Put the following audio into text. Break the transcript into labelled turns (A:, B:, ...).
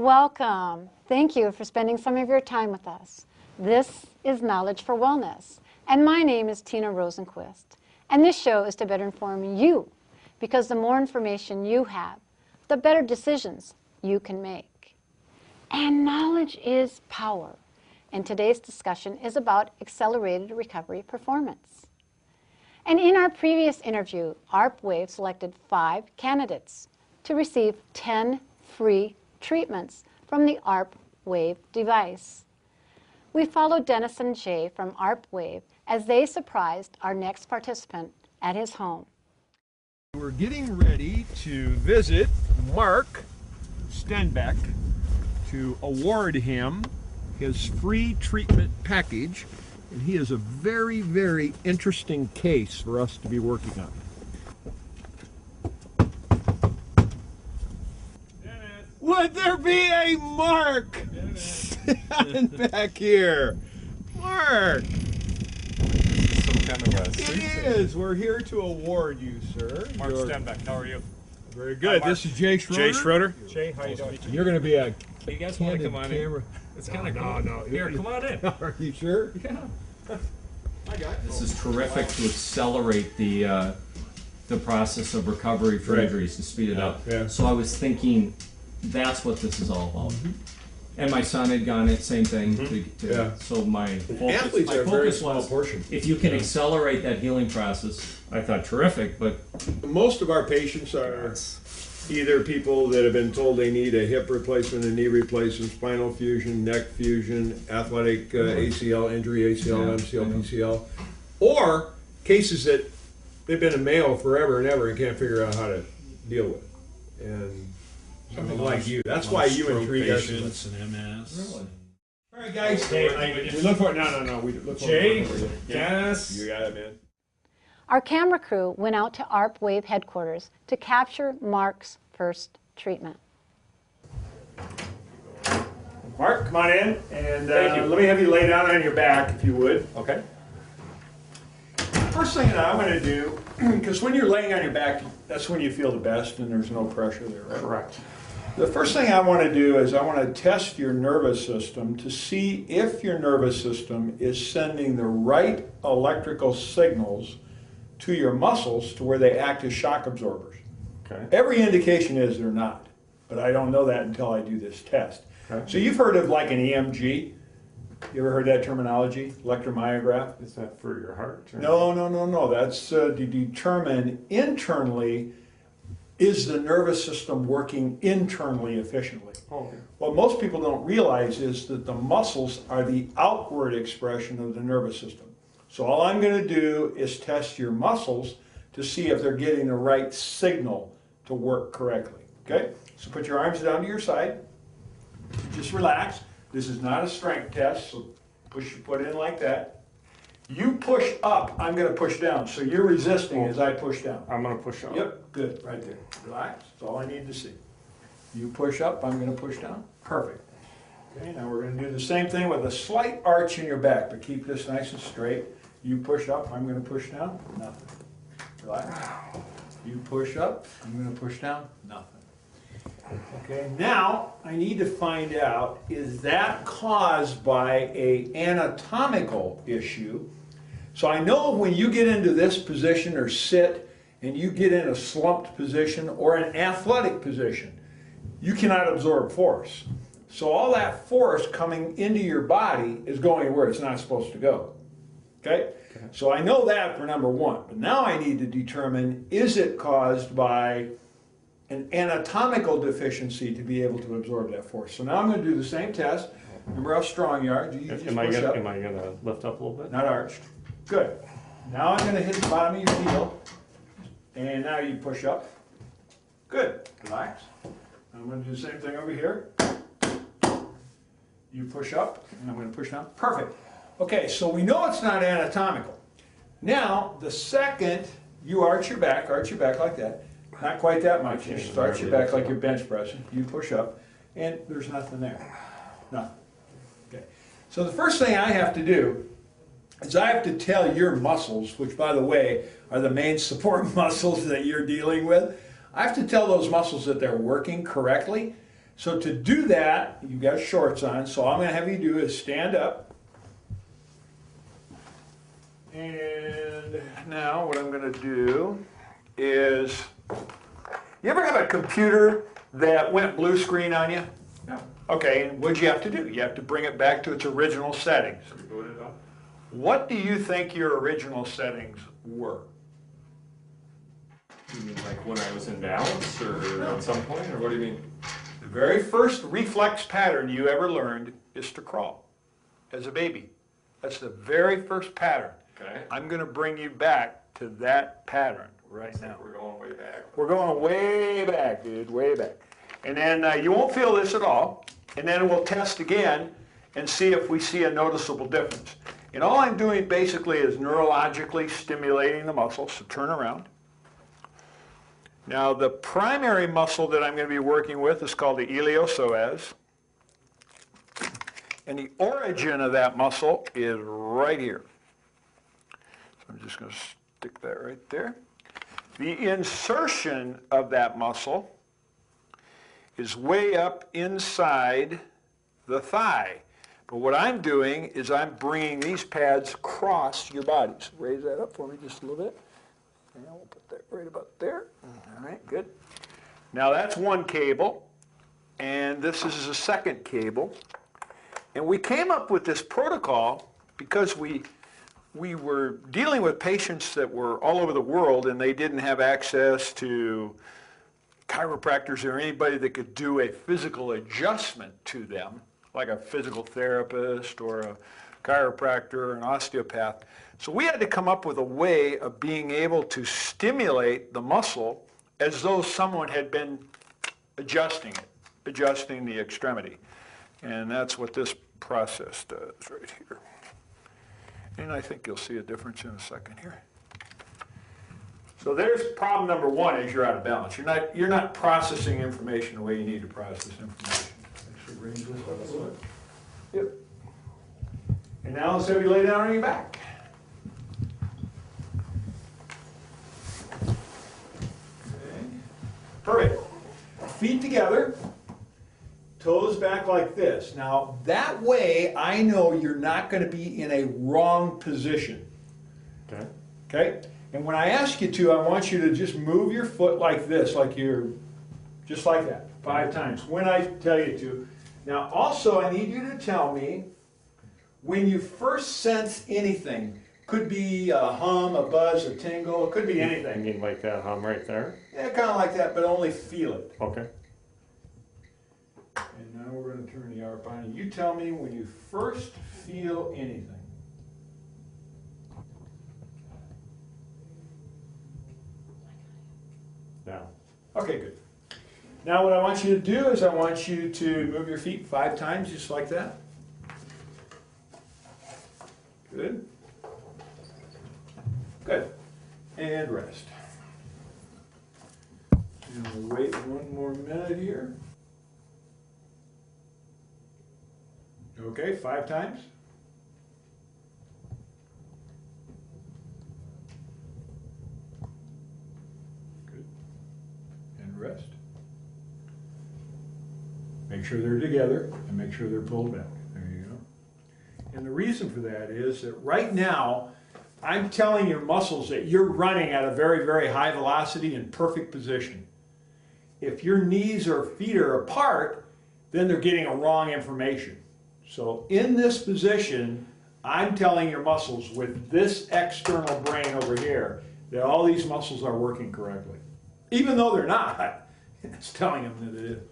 A: Welcome. Thank you for spending some of your time with us. This is Knowledge for Wellness, and my name is Tina Rosenquist. And this show is to better inform you, because the more information you have, the better decisions you can make. And knowledge is power. And today's discussion is about accelerated recovery performance. And in our previous interview, ARP Wave selected 5 candidates to receive 10 free treatments from the ARP Wave device. We followed Dennis and Jay from ARP Wave as they surprised our next participant at his home.
B: We're getting ready to visit Mark Stenbeck to award him his free treatment package, and he is a very, very interesting case for us to be working on. Would there be a Mark standing back here? Mark!
C: This is some kind of a
B: It is. We're here to award you, sir.
C: Mark Stenbeck, how are you?
B: Very good.
C: Mark.
B: This is Jay Schroeder.
C: Jay Schroeder. Jay, how you doing?
B: You're going to be a
C: You guys want to come on
B: camera.
C: in? It's kind of cool.
B: No.
C: Here, come on in.
B: Are you sure?
C: Yeah.
B: I got
D: This is terrific to accelerate the process of recovery for
B: Right.
D: injuries, to speed it up.
B: Yeah.
D: So I was thinking that's what this is all about. And my son had gone it, same thing.
B: Yeah.
D: So my focus,
B: Athletes
D: my
B: are a very
D: focus
B: small
D: was,
B: portion.
D: if you can accelerate that healing process, I thought terrific, but
B: Most of our patients are either people that have been told they need a hip replacement, a knee replacement, spinal fusion, neck fusion, athletic ACL injury, ACL,
D: Yeah.
B: MCL, PCL, or cases that they've been a male forever and ever and can't figure out how to deal with. And something like you. That's why you intrigue us.
E: patients and MS.
D: really.
B: All right, guys. We look for no. We look for
C: Jay,
B: You
C: Dennis.
B: got it, man.
A: Our camera crew went out to ARP Wave headquarters to capture Mark's first treatment.
F: Mark, come on in, and
C: Thank you.
F: let me have you lay down on your back, if you would.
C: Okay.
F: First thing that I'm going to do, because when you're laying on your back, that's when you feel the best, and there's no pressure there, right?
C: Correct.
F: The first thing I want to do is I want to test your nervous system to see if your nervous system is sending the right electrical signals to your muscles to where they act as shock absorbers.
C: Okay.
F: Every indication is they're not, but I don't know that until I do this test.
C: Okay.
F: So you've heard of like an EMG? You ever heard that terminology, electromyograph?
C: Is that for your heart? Or?
F: No. That's to determine internally, is the nervous system working internally efficiently?
C: Oh, okay.
F: What most people don't realize is that the muscles are the outward expression of the nervous system. So all I'm going to do is test your muscles to see if they're getting the right signal to work correctly. Okay? So put your arms down to your side. Just relax. This is not a strength test, so push your foot in like that. You push up, I'm going to push down. So you're resisting as I push down.
C: I'm going to push up.
F: Yep, good, right there. Relax, that's all I need to see. You push up, I'm going to push down. Perfect. Okay, now we're going to do the same thing with a slight arch in your back, but keep this nice and straight. You push up, I'm going to push down. Nothing. Relax. You push up, I'm going to push down. Nothing. Okay, now I need to find out, is that caused by an anatomical issue? So I know when you get into this position or sit and you get in a slumped position or an athletic position, you cannot absorb force. So all that force coming into your body is going where it's not supposed to go. Okay? So I know that for number one. But now I need to determine, is it caused by an anatomical deficiency to be able to absorb that force? So now I'm going to do the same test. Remember how strong you are. You just
C: Am I
F: push up.
C: gonna lift up a little bit?
F: Not arched. Good. Now I'm going to hit the bottom of your heel. And now you push up. Good. Relax. I'm going to do the same thing over here. You push up, and I'm going to push down. Perfect. Okay, so we know it's not anatomical. Now, the second you arch your back like that. Not quite that much. You just arch your back like you're bench pressing. You push up, and there's nothing there. Nothing. Okay. So the first thing I have to do is I have to tell your muscles, which by the way are the main support muscles that you're dealing with, I have to tell those muscles that they're working correctly. So to do that, you've got shorts on, so all I'm going to have you do is stand up. And now what I'm going to do is, you ever have a computer that went blue screen on you?
C: Yeah.
F: Okay, and what'd you have to do? You have to bring it back to its original settings.
C: Boot it up.
F: What do you think your original settings were?
C: You mean like when I was in balance or at some point, or what do you mean?
F: The very first reflex pattern you ever learned is to crawl as a baby. That's the very first pattern.
C: Okay.
F: I'm going to bring you back to that pattern right now.
C: We're going way back.
F: We're going way back, dude, way back. And then you won't feel this at all. And then we'll test again and see if we see a noticeable difference. And all I'm doing basically is neurologically stimulating the muscle, so turn around. Now the primary muscle that I'm going to be working with is called the iliopsoas. And the origin of that muscle is right here. So I'm just going to stick that right there. The insertion of that muscle is way up inside the thigh. But what I'm doing is I'm bringing these pads across your bodies. Raise that up for me just a little bit. And we'll put that right about there. All right, good. Now that's one cable, and this is a second cable. And we came up with this protocol because we were dealing with patients that were all over the world, and they didn't have access to chiropractors or anybody that could do a physical adjustment to them, like a physical therapist or a chiropractor or an osteopath. So we had to come up with a way of being able to stimulate the muscle as though someone had been adjusting it, adjusting the extremity. And that's what this process does right here. And I think you'll see a difference in a second here. So there's problem number one, is you're out of balance. You're not processing information the way you need to process information. Actually raise this up a little bit. Yep. And now let's have you lay down on your back. Okay. Perfect. Feet together. Toes back like this. Now, that way, I know you're not going to be in a wrong position.
C: Okay.
F: Okay? And when I ask you to, I want you to just move your foot like this, like you're, just like that, 5 times, when I tell you to. Now, also, I need you to tell me when you first sense anything. Could be a hum, a buzz, a tingle, it could be
C: You
F: anything.
C: mean like that hum right there?
F: Yeah, kind of like that, but only feel it.
C: Okay.
F: And now we're going to turn the ARP on. And you tell me when you first feel anything.
C: Now.
F: Okay, good. Now what I want you to do is I want you to move your feet 5 times, just like that. Good. Good. And rest. And we'll wait 1 more minute here. Okay, 5 times. Good. And rest. Make sure they're together and make sure they're pulled back. There you go. And the reason for that is that right now, I'm telling your muscles that you're running at a very, very high velocity in perfect position. If your knees or feet are apart, then they're getting a wrong information. So in this position, I'm telling your muscles with this external brain over here that all these muscles are working correctly. Even though they're not, it's telling them that it is.